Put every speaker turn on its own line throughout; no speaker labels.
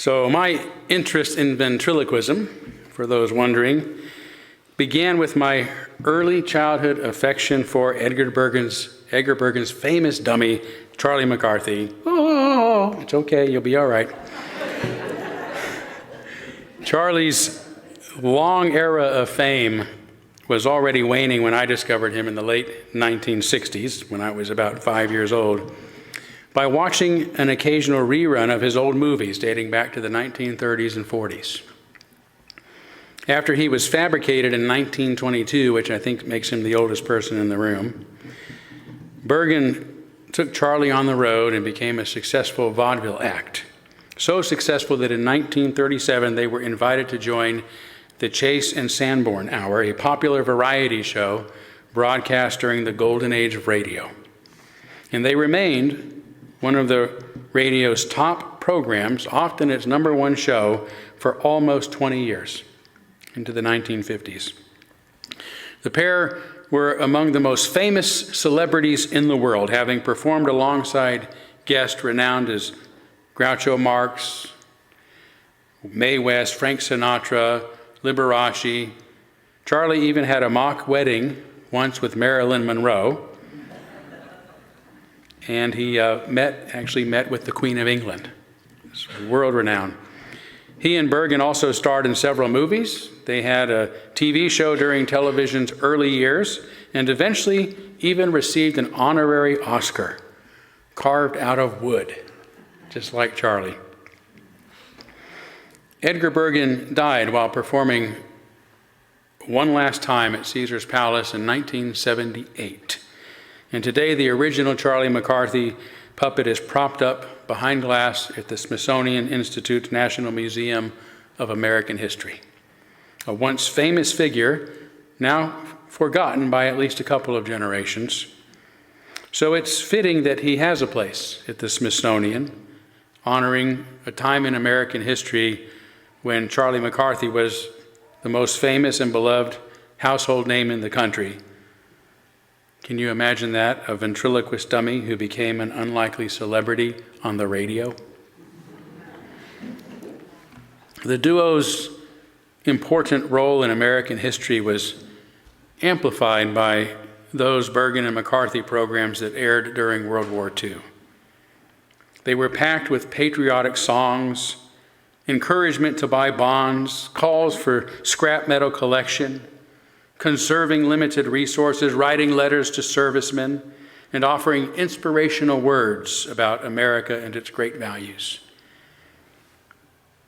So my interest in ventriloquism, for those wondering, began with my early childhood affection for Edgar Bergen's famous dummy, Charlie McCarthy. Oh, it's okay, you'll be all right. Charlie's long era of fame was already waning when I discovered him in the late 1960s, when I was about 5 years old, by watching an occasional rerun of his old movies dating back to the 1930s and 40s. After he was fabricated in 1922, which I think makes him the oldest person in the room, Bergen took Charlie on the road and became a successful vaudeville act. So successful that in 1937 they were invited to join the Chase and Sanborn Hour, a popular variety show broadcast during the golden age of radio. And they remained one of the radio's top programs, often its number one show, for almost 20 years, into the 1950s. The pair were among the most famous celebrities in the world, having performed alongside guests renowned as Groucho Marx, Mae West, Frank Sinatra, Liberace. Charlie even had a mock wedding once with Marilyn Monroe, and he actually met with the Queen of England. It's world-renowned. He and Bergen also starred in several movies. They had a TV show during television's early years, and eventually even received an honorary Oscar, carved out of wood, just like Charlie. Edgar Bergen died while performing one last time at Caesar's Palace in 1978. And today, the original Charlie McCarthy puppet is propped up behind glass at the Smithsonian Institute's National Museum of American History. A once famous figure, now forgotten by at least a couple of generations. So it's fitting that he has a place at the Smithsonian, honoring a time in American history when Charlie McCarthy was the most famous and beloved household name in the country. Can you imagine that? A ventriloquist dummy who became an unlikely celebrity on the radio? The duo's important role in American history was amplified by those Bergen and McCarthy programs that aired during World War II. They were packed with patriotic songs, encouragement to buy bonds, calls for scrap metal collection, conserving limited resources, writing letters to servicemen, and offering inspirational words about America and its great values.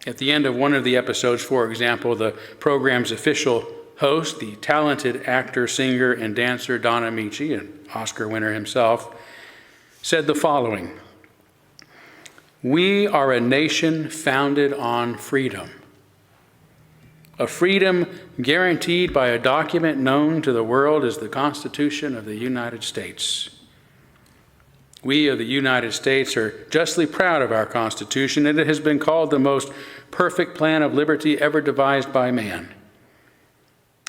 At the end of one of the episodes, for example, the program's official host, the talented actor, singer, and dancer Don Ameche, an Oscar winner himself, said the following: "We are a nation founded on freedom. A freedom guaranteed by a document known to the world as the Constitution of the United States. We of the United States are justly proud of our Constitution, and it has been called the most perfect plan of liberty ever devised by man.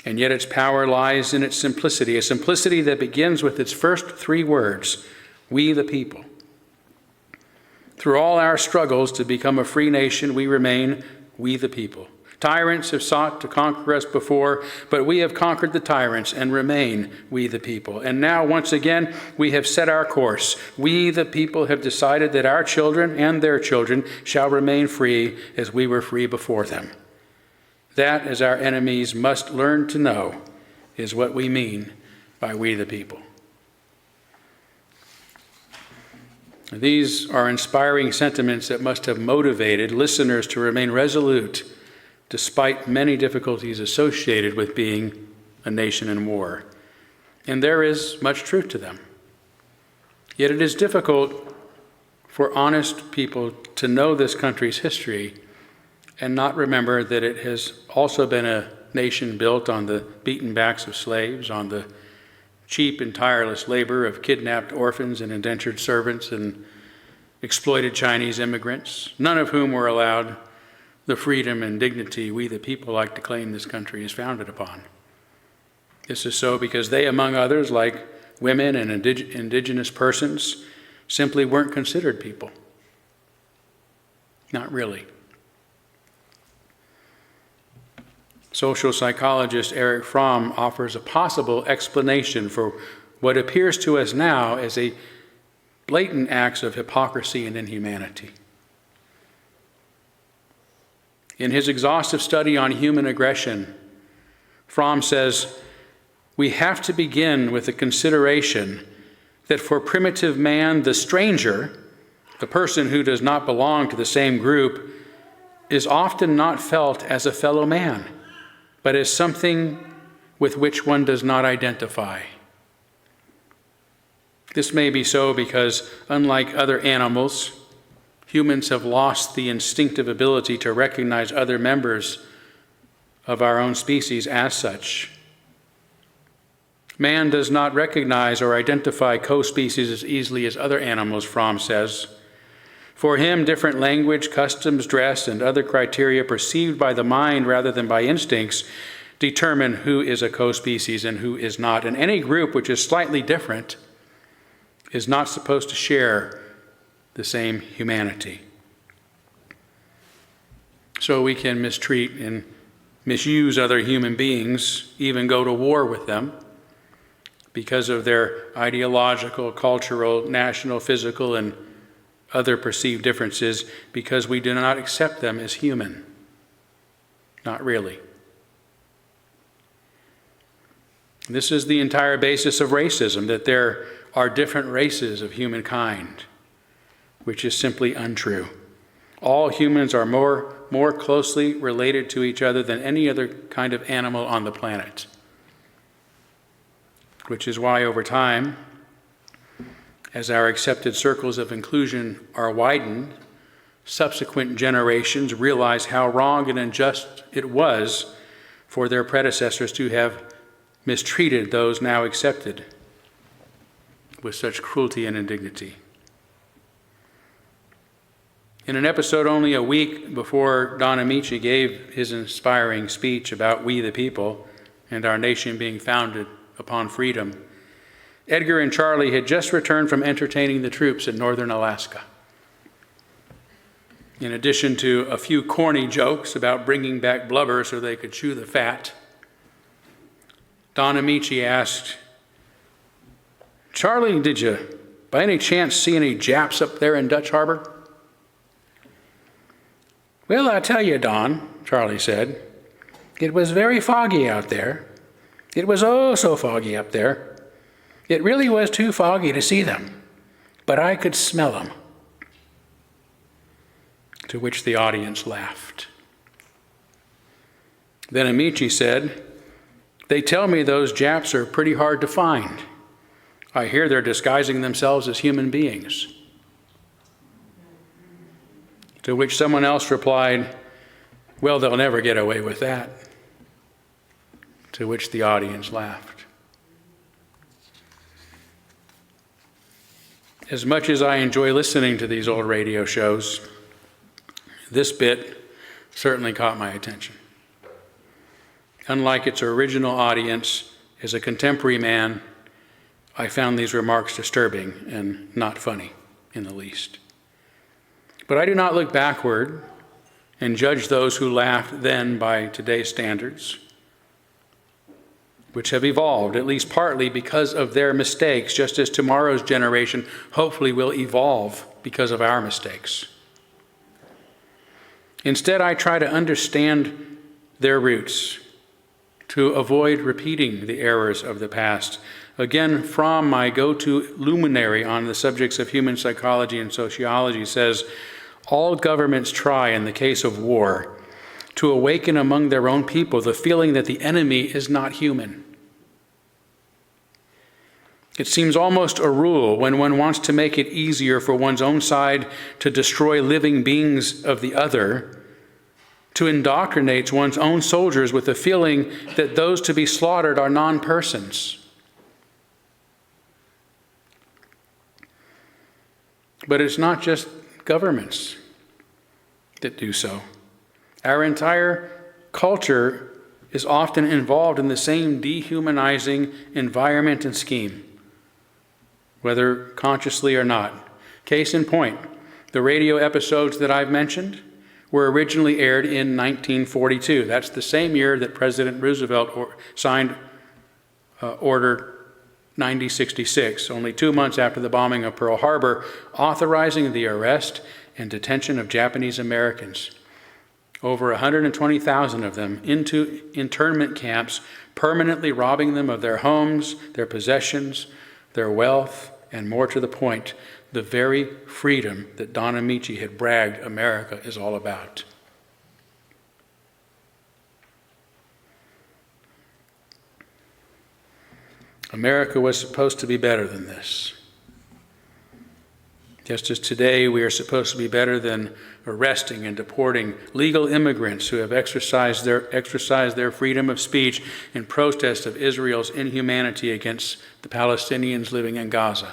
And yet its power lies in its simplicity, a simplicity that begins with its first three words, we the people. Through all our struggles to become a free nation, we remain we the people. Tyrants have sought to conquer us before, but we have conquered the tyrants and remain we the people. And now, once again, we have set our course. We the people have decided that our children and their children shall remain free as we were free before them. That, as our enemies must learn to know, is what we mean by we the people." These are inspiring sentiments that must have motivated listeners to remain resolute despite many difficulties associated with being a nation in war. And there is much truth to them. Yet it is difficult for honest people to know this country's history and not remember that it has also been a nation built on the beaten backs of slaves, on the cheap and tireless labor of kidnapped orphans and indentured servants and exploited Chinese immigrants, none of whom were allowed the freedom and dignity we the people like to claim this country is founded upon. This is so because they, among others, like women and indigenous persons, simply weren't considered people. Not really. Social psychologist Erich Fromm offers a possible explanation for what appears to us now as a blatant acts of hypocrisy and inhumanity. In his exhaustive study on human aggression, Fromm says, we have to begin with the consideration that for primitive man, the stranger, the person who does not belong to the same group, is often not felt as a fellow man, but as something with which one does not identify. This may be so because, unlike other animals, humans have lost the instinctive ability to recognize other members of our own species as such. Man does not recognize or identify co-species as easily as other animals, Fromm says. For him, different language, customs, dress, and other criteria perceived by the mind rather than by instincts determine who is a co-species and who is not. And any group which is slightly different is not supposed to share the same humanity. So we can mistreat and misuse other human beings, even go to war with them, because of their ideological, cultural, national, physical, and other perceived differences, because we do not accept them as human. Not really. This is the entire basis of racism, that there are different races of humankind, which is simply untrue. All humans are more closely related to each other than any other kind of animal on the planet. Which is why over time, as our accepted circles of inclusion are widened, subsequent generations realize how wrong and unjust it was for their predecessors to have mistreated those now accepted with such cruelty and indignity. In an episode only a week before Don Amici gave his inspiring speech about we the people and our nation being founded upon freedom, Edgar and Charlie had just returned from entertaining the troops in northern Alaska. In addition to a few corny jokes about bringing back blubber so they could chew the fat, Don Amici asked, Charlie, did you by any chance see any Japs up there in Dutch Harbor? Well, I tell you, Don, Charlie said, it was very foggy out there. It was oh so foggy up there. It really was too foggy to see them, but I could smell them. To which the audience laughed. Then Amici said, they tell me those Japs are pretty hard to find. I hear they're disguising themselves as human beings. To which someone else replied, well, they'll never get away with that. To which the audience laughed. As much as I enjoy listening to these old radio shows, this bit certainly caught my attention. Unlike its original audience, as a contemporary man, I found these remarks disturbing and not funny in the least. But I do not look backward and judge those who laughed then by today's standards, which have evolved, at least partly because of their mistakes, just as tomorrow's generation hopefully will evolve because of our mistakes. Instead, I try to understand their roots, to avoid repeating the errors of the past. Again, Fromm, my go-to luminary on the subjects of human psychology and sociology, says, all governments try, in the case of war, to awaken among their own people the feeling that the enemy is not human. It seems almost a rule when one wants to make it easier for one's own side to destroy living beings of the other, to indoctrinate one's own soldiers with the feeling that those to be slaughtered are non-persons. But it's not just governments that do so. Our entire culture is often involved in the same dehumanizing environment and scheme, whether consciously or not. Case in point, the radio episodes that I've mentioned were originally aired in 1942. That's the same year that President Roosevelt signed Order 9066, only 2 months after the bombing of Pearl Harbor, authorizing the arrest and detention of Japanese Americans. Over 120,000 of them into internment camps, permanently robbing them of their homes, their possessions, their wealth, and more to the point, the very freedom that Don Amici had bragged America is all about. America was supposed to be better than this. Just as today we are supposed to be better than arresting and deporting legal immigrants who have exercised their freedom of speech in protest of Israel's inhumanity against the Palestinians living in Gaza.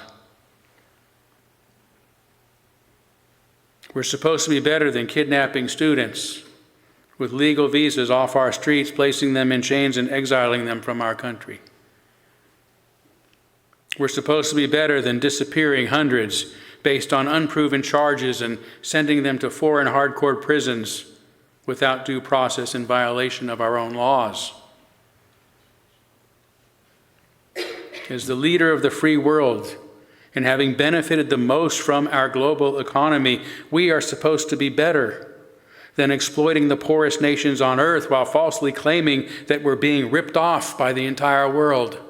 We're supposed to be better than kidnapping students with legal visas off our streets, placing them in chains and exiling them from our country. We're supposed to be better than disappearing hundreds based on unproven charges and sending them to foreign hardcore prisons without due process in violation of our own laws. As the leader of the free world and having benefited the most from our global economy, we are supposed to be better than exploiting the poorest nations on earth while falsely claiming that we're being ripped off by the entire world.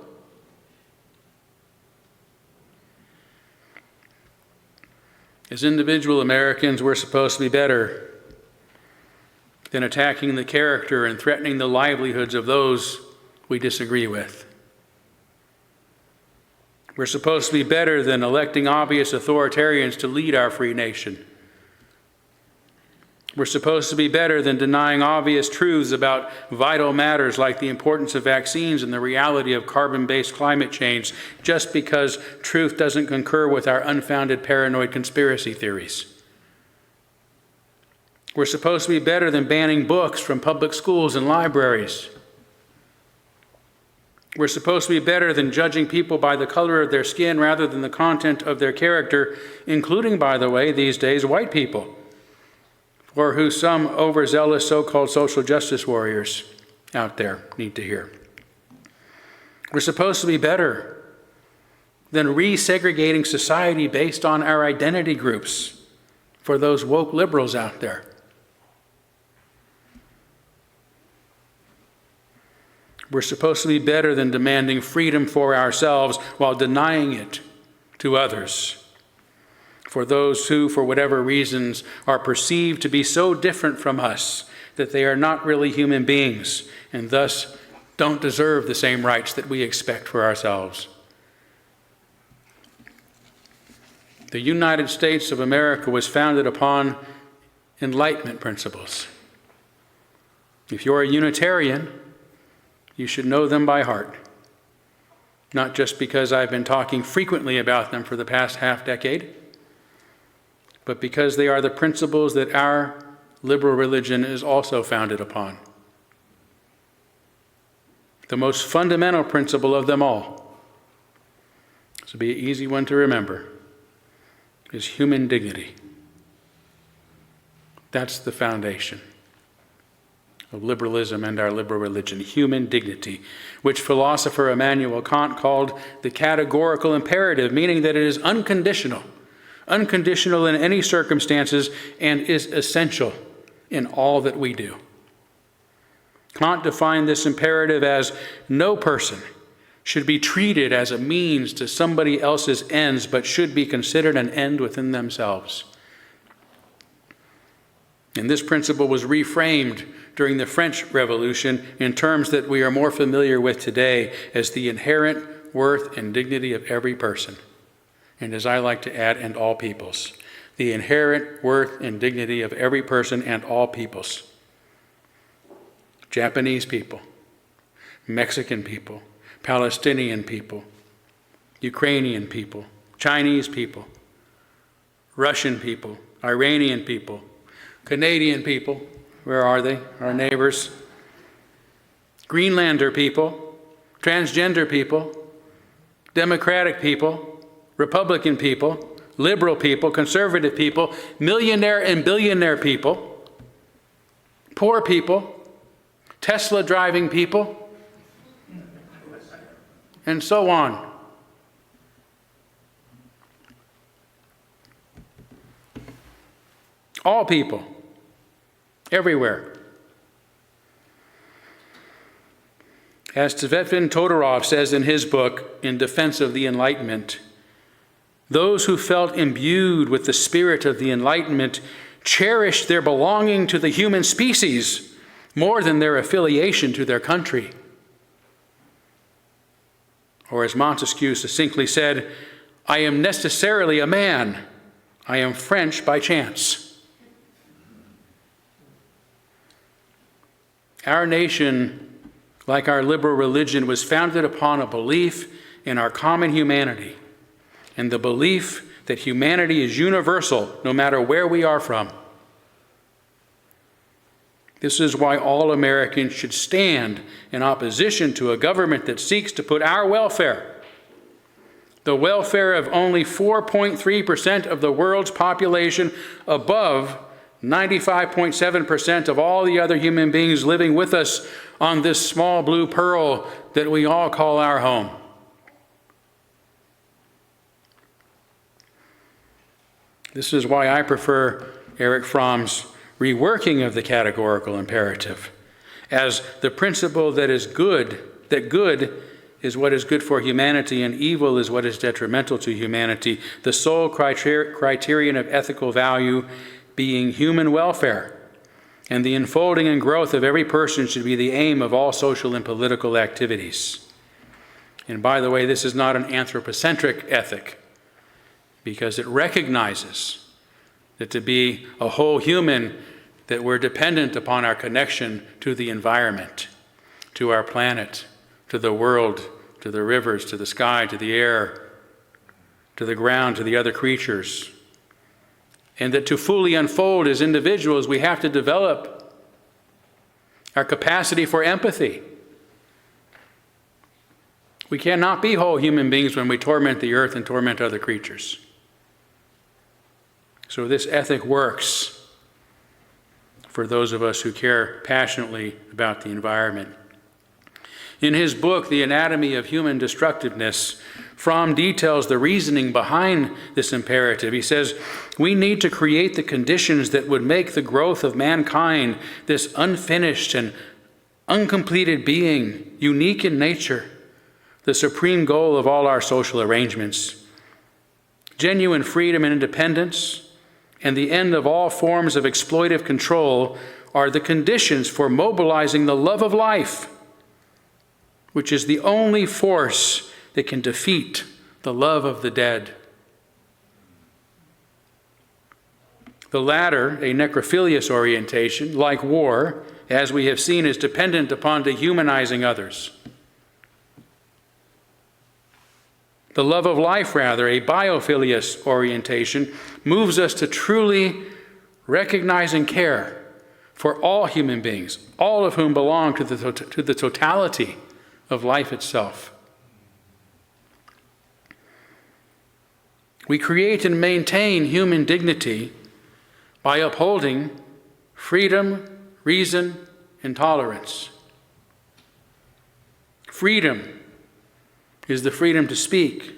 As individual Americans, we're supposed to be better than attacking the character and threatening the livelihoods of those we disagree with. We're supposed to be better than electing obvious authoritarians to lead our free nation. We're supposed to be better than denying obvious truths about vital matters like the importance of vaccines and the reality of carbon-based climate change just because truth doesn't concur with our unfounded paranoid conspiracy theories. We're supposed to be better than banning books from public schools and libraries. We're supposed to be better than judging people by the color of their skin rather than the content of their character, including, by the way, these days, white people, or who some overzealous so-called social justice warriors out there need to hear. We're supposed to be better than resegregating society based on our identity groups for those woke liberals out there. We're supposed to be better than demanding freedom for ourselves while denying it to others. For those who, for whatever reasons, are perceived to be so different from us that they are not really human beings and thus don't deserve the same rights that we expect for ourselves. The United States of America was founded upon Enlightenment principles. If you're a Unitarian, you should know them by heart, not just because I've been talking frequently about them for the past half-decade, but because they are the principles that our liberal religion is also founded upon. The most fundamental principle of them all, this will be an easy one to remember, is human dignity. That's the foundation of liberalism and our liberal religion, human dignity, which philosopher Immanuel Kant called the categorical imperative, meaning that it is unconditional in any circumstances, and is essential in all that we do. Kant defined this imperative as no person should be treated as a means to somebody else's ends, but should be considered an end within themselves. And this principle was reframed during the French Revolution in terms that we are more familiar with today as the inherent worth and dignity of every person. And as I like to add, and all peoples. The inherent worth and dignity of every person and all peoples. Japanese people, Mexican people, Palestinian people, Ukrainian people, Chinese people, Russian people, Iranian people, Canadian people, where are they? Our neighbors. Greenlander people, transgender people, Democratic people, Republican people, liberal people, conservative people, millionaire and billionaire people, poor people, Tesla driving people, and so on. All people, everywhere. As Tvetin Todorov says in his book, In Defense of the Enlightenment, those who felt imbued with the spirit of the Enlightenment cherished their belonging to the human species more than their affiliation to their country. Or as Montesquieu succinctly said, I am necessarily a man. I am French by chance. Our nation, like our liberal religion, was founded upon a belief in our common humanity and the belief that humanity is universal no matter where we are from. This is why all Americans should stand in opposition to a government that seeks to put our welfare, the welfare of only 4.3% of the world's population, above 95.7% of all the other human beings living with us on this small blue pearl that we all call our home. This is why I prefer Erich Fromm's reworking of the categorical imperative as the principle that good is what is good for humanity and evil is what is detrimental to humanity, the sole criterion of ethical value being human welfare, and the unfolding and growth of every person should be the aim of all social and political activities. And by the way, this is not an anthropocentric ethic, because it recognizes that to be a whole human, that we're dependent upon our connection to the environment, to our planet, to the world, to the rivers, to the sky, to the air, to the ground, to the other creatures. And that to fully unfold as individuals, we have to develop our capacity for empathy. We cannot be whole human beings when we torment the earth and torment other creatures. So this ethic works for those of us who care passionately about the environment. In his book, The Anatomy of Human Destructiveness, Fromm details the reasoning behind this imperative. He says, we need to create the conditions that would make the growth of mankind, this unfinished and uncompleted being, unique in nature, the supreme goal of all our social arrangements. Genuine freedom and independence, and the end of all forms of exploitive control are the conditions for mobilizing the love of life, which is the only force that can defeat the love of the dead. The latter, a necrophilious orientation, like war, as we have seen, is dependent upon dehumanizing others. The love of life, rather, a biophilious orientation, moves us to truly recognize and care for all human beings, all of whom belong to the totality of life itself. We create and maintain human dignity by upholding freedom, reason, and tolerance. Freedom is the freedom to speak,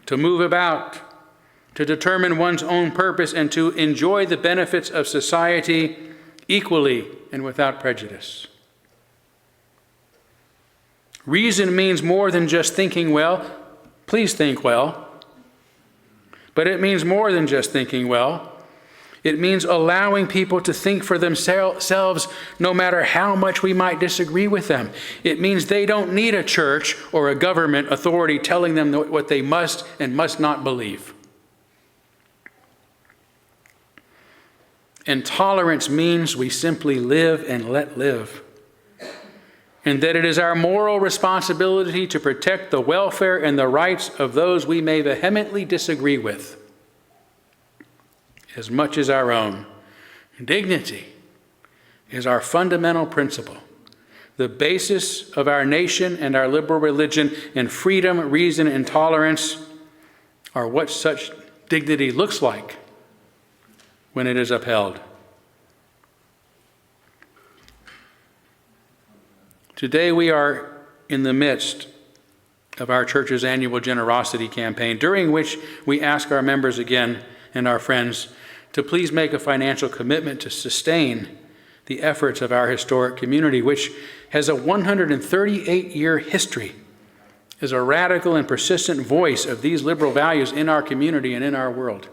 to move about, to determine one's own purpose, and to enjoy the benefits of society equally and without prejudice. Reason means more than just thinking well. Please think well. But it means more than just thinking well. It means allowing people to think for themselves no matter how much we might disagree with them. It means they don't need a church or a government authority telling them what they must and must not believe. And tolerance means we simply live and let live. And that it is our moral responsibility to protect the welfare and the rights of those we may vehemently disagree with, as much as our own. Dignity is our fundamental principle, the basis of our nation and our liberal religion, and freedom, reason, and tolerance are what such dignity looks like when it is upheld. Today we are in the midst of our church's annual generosity campaign, during which we ask our members again and our friends to please make a financial commitment to sustain the efforts of our historic community, which has a 138-year history as a radical and persistent voice of these liberal values in our community and in our world.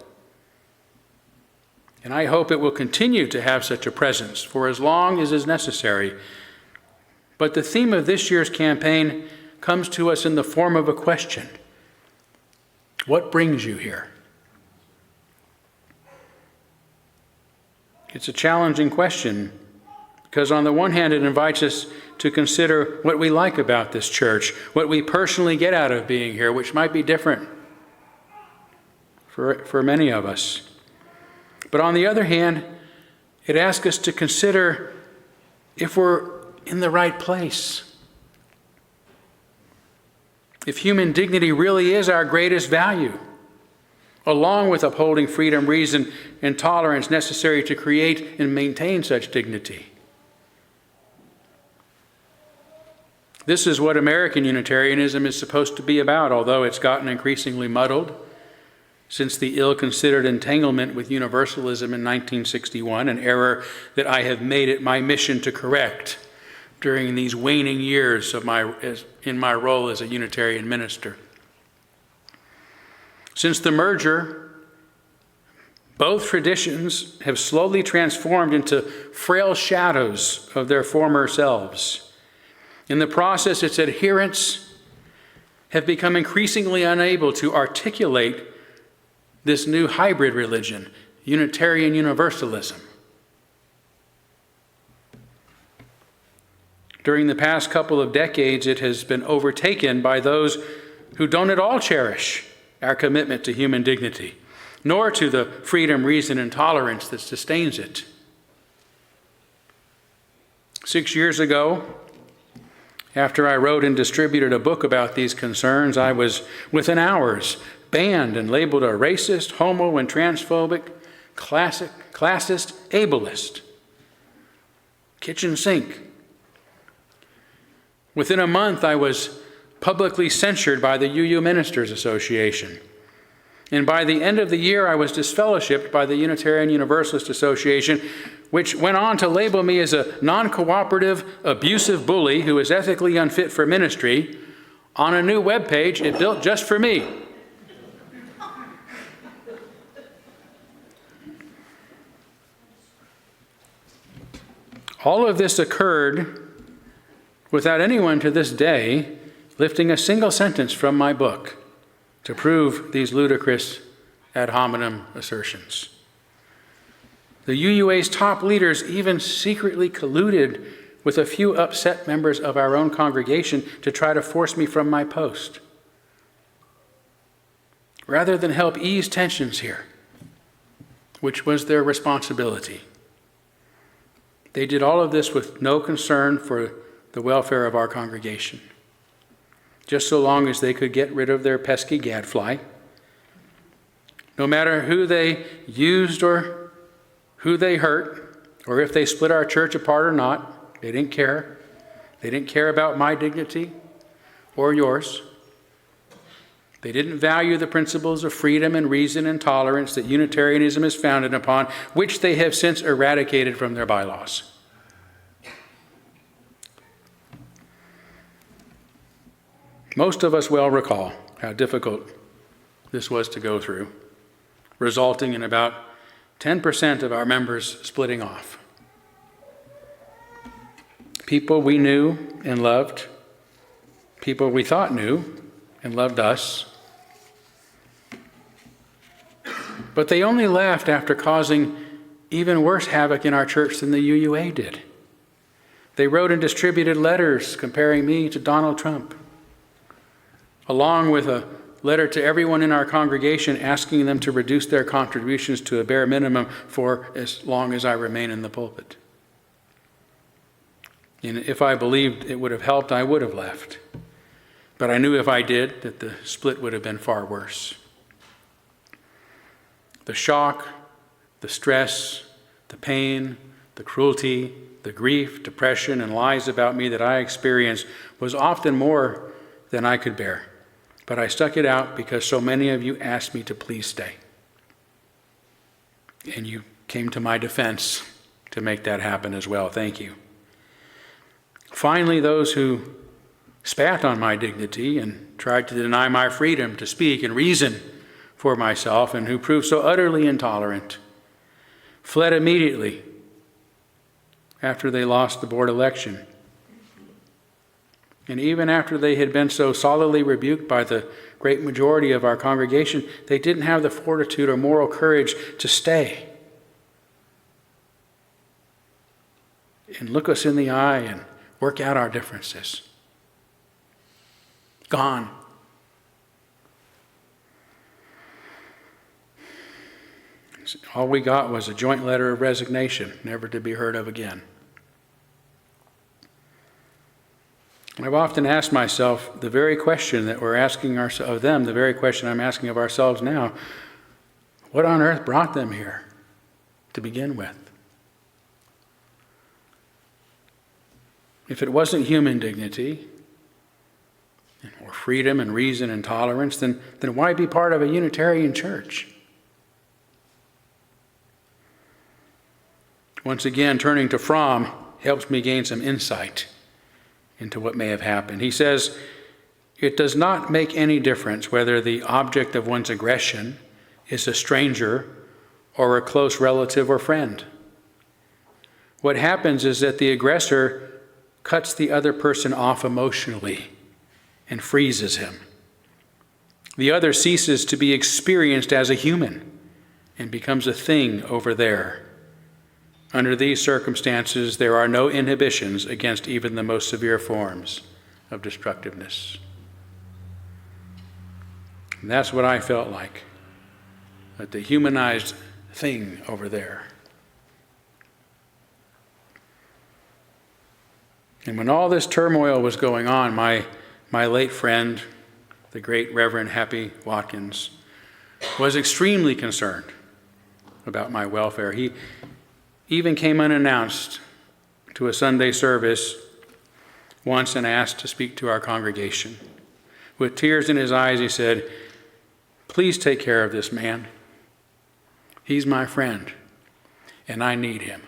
And I hope it will continue to have such a presence for as long as is necessary. But the theme of this year's campaign comes to us in the form of a question. What brings you here? It's a challenging question because on the one hand, it invites us to consider what we like about this church, what we personally get out of being here, which might be different for many of us. But on the other hand, it asks us to consider if we're in the right place. If human dignity really is our greatest value, along with upholding freedom, reason, and tolerance necessary to create and maintain such dignity. This is what American Unitarianism is supposed to be about, although it's gotten increasingly muddled since the ill-considered entanglement with Universalism in 1961, an error that I have made it my mission to correct during these waning years of in my role as a Unitarian minister. Since the merger, both traditions have slowly transformed into frail shadows of their former selves. In the process, its adherents have become increasingly unable to articulate this new hybrid religion, Unitarian Universalism. During the past couple of decades, it has been overtaken by those who don't at all cherish our commitment to human dignity, nor to the freedom, reason, and tolerance that sustains it. 6 years ago, after I wrote and distributed a book about these concerns, I was, within hours, banned and labeled a racist, homo, and transphobic, classist, ableist, kitchen sink. Within a month, I was publicly censured by the UU Ministers Association. And by the end of the year, I was disfellowshipped by the Unitarian Universalist Association, which went on to label me as a non-cooperative, abusive bully who is ethically unfit for ministry on a new webpage it built just for me. All of this occurred without anyone to this day lifting a single sentence from my book to prove these ludicrous ad hominem assertions. The UUA's top leaders even secretly colluded with a few upset members of our own congregation to try to force me from my post. Rather than help ease tensions here, which was their responsibility, they did all of this with no concern for the welfare of our congregation, just so long as they could get rid of their pesky gadfly. No matter who they used or who they hurt, or if they split our church apart or not, they didn't care. They didn't care about my dignity or yours. They didn't value the principles of freedom and reason and tolerance that Unitarianism is founded upon, which they have since eradicated from their bylaws. Most of us well recall how difficult this was to go through, resulting in about 10% of our members splitting off. People we knew and loved, people we thought knew and loved us. But they only left after causing even worse havoc in our church than the UUA did. They wrote and distributed letters comparing me to Donald Trump, along with a letter to everyone in our congregation asking them to reduce their contributions to a bare minimum for as long as I remain in the pulpit. And if I believed it would have helped, I would have left. But I knew if I did, that the split would have been far worse. The shock, the stress, the pain, the cruelty, the grief, depression, and lies about me that I experienced was often more than I could bear. But I stuck it out because so many of you asked me to please stay. And you came to my defense to make that happen as well. Thank you. Finally, those who spat on my dignity and tried to deny my freedom to speak and reason for myself, and who proved so utterly intolerant, fled immediately after they lost the board election. And even after they had been so solidly rebuked by the great majority of our congregation, they didn't have the fortitude or moral courage to stay and look us in the eye and work out our differences. Gone. All we got was a joint letter of resignation, never to be heard of again. I've often asked myself the very question that we're asking of them, the very question I'm asking of ourselves now. What on earth brought them here to begin with? If it wasn't human dignity, or freedom and reason and tolerance, then why be part of a Unitarian church? Once again, turning to Fromm helps me gain some insight into what may have happened. He says, it does not make any difference whether the object of one's aggression is a stranger or a close relative or friend. What happens is that the aggressor cuts the other person off emotionally and freezes him. The other ceases to be experienced as a human and becomes a thing over there. Under these circumstances, there are no inhibitions against even the most severe forms of destructiveness. And that's what I felt like, at the humanized thing over there. And when all this turmoil was going on, my late friend, the great Reverend Happy Watkins, was extremely concerned about my welfare. He even came unannounced to a Sunday service once and asked to speak to our congregation. With tears in his eyes, he said, "Please take care of this man. He's my friend, and I need him."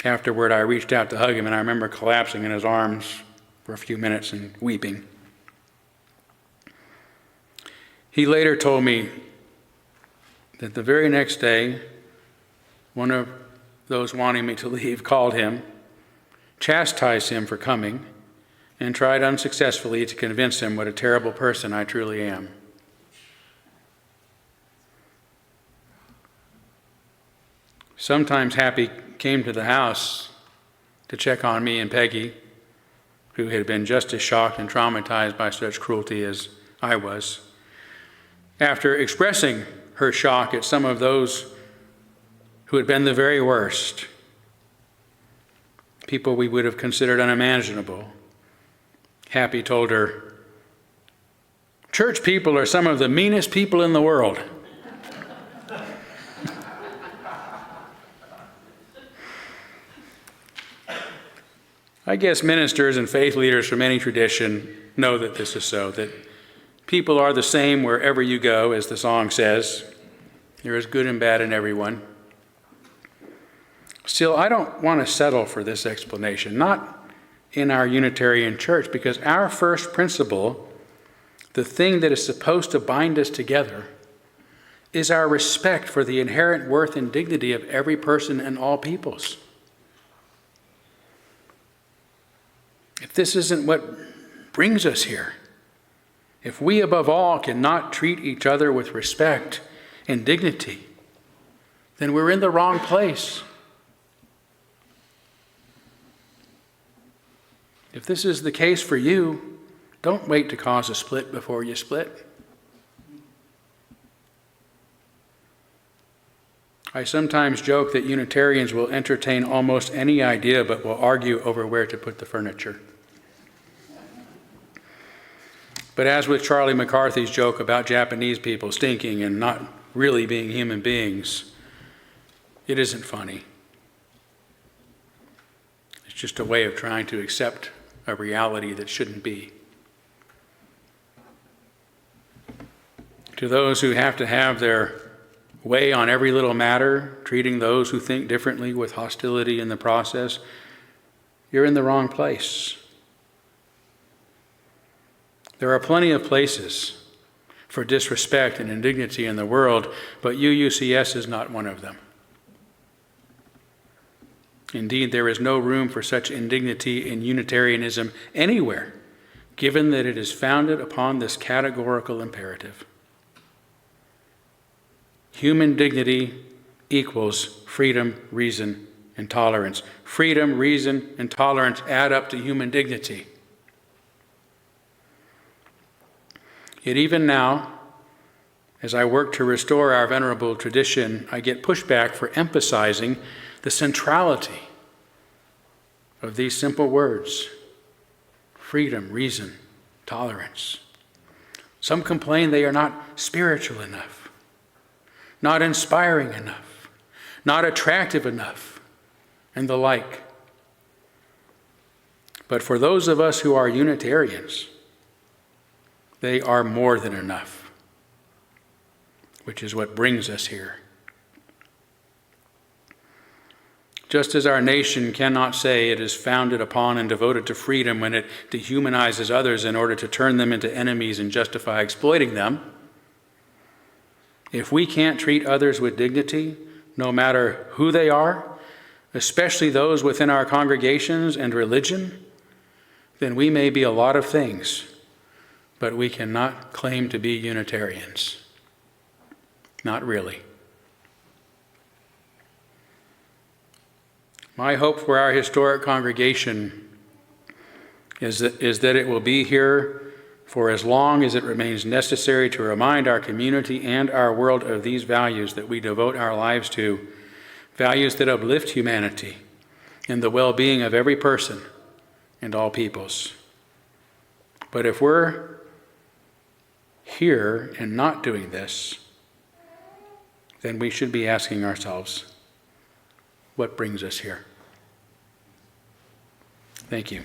Afterward, I reached out to hug him, and I remember collapsing in his arms for a few minutes and weeping. He later told me that the very next day, one of those wanting me to leave called him, chastised him for coming, and tried unsuccessfully to convince him what a terrible person I truly am. Sometimes Happy came to the house to check on me and Peggy, who had been just as shocked and traumatized by such cruelty as I was. After expressing her shock at some of those who had been the very worst, people we would have considered unimaginable, Happy told her, "Church people are some of the meanest people in the world." I guess ministers and faith leaders from any tradition know that this is so, that people are the same wherever you go, as the song says. There is good and bad in everyone. Still, I don't want to settle for this explanation, not in our Unitarian church, because our first principle, the thing that is supposed to bind us together, is our respect for the inherent worth and dignity of every person and all peoples. If this isn't what brings us here, if we above all cannot treat each other with respect and dignity, then we're in the wrong place. If this is the case for you, don't wait to cause a split before you split. I sometimes joke that Unitarians will entertain almost any idea but will argue over where to put the furniture. But as with Charlie McCarthy's joke about Japanese people stinking and not really being human beings, It isn't funny. It's just a way of trying to accept a reality that shouldn't be. To those who have to have their way on every little matter, treating those who think differently with hostility in the process, you're in the wrong place. There are plenty of places for disrespect and indignity in the world, but UUCS is not one of them. Indeed, there is no room for such indignity in Unitarianism anywhere, given that it is founded upon this categorical imperative. Human dignity equals freedom, reason, and tolerance. Freedom, reason, and tolerance add up to human dignity. Yet even now, as I work to restore our venerable tradition, I get pushback for emphasizing the centrality of these simple words: freedom, reason, tolerance. Some complain they are not spiritual enough, not inspiring enough, not attractive enough, and the like. But for those of us who are Unitarians, they are more than enough, which is what brings us here. Just as our nation cannot say it is founded upon and devoted to freedom when it dehumanizes others in order to turn them into enemies and justify exploiting them, if we can't treat others with dignity, no matter who they are, especially those within our congregations and religion, then we may be a lot of things, but we cannot claim to be Unitarians. Not really. My hope for our historic congregation is that it will be here for as long as it remains necessary to remind our community and our world of these values that we devote our lives to, values that uplift humanity and the well-being of every person and all peoples. But if we're here and not doing this, then we should be asking ourselves, what brings us here? Thank you.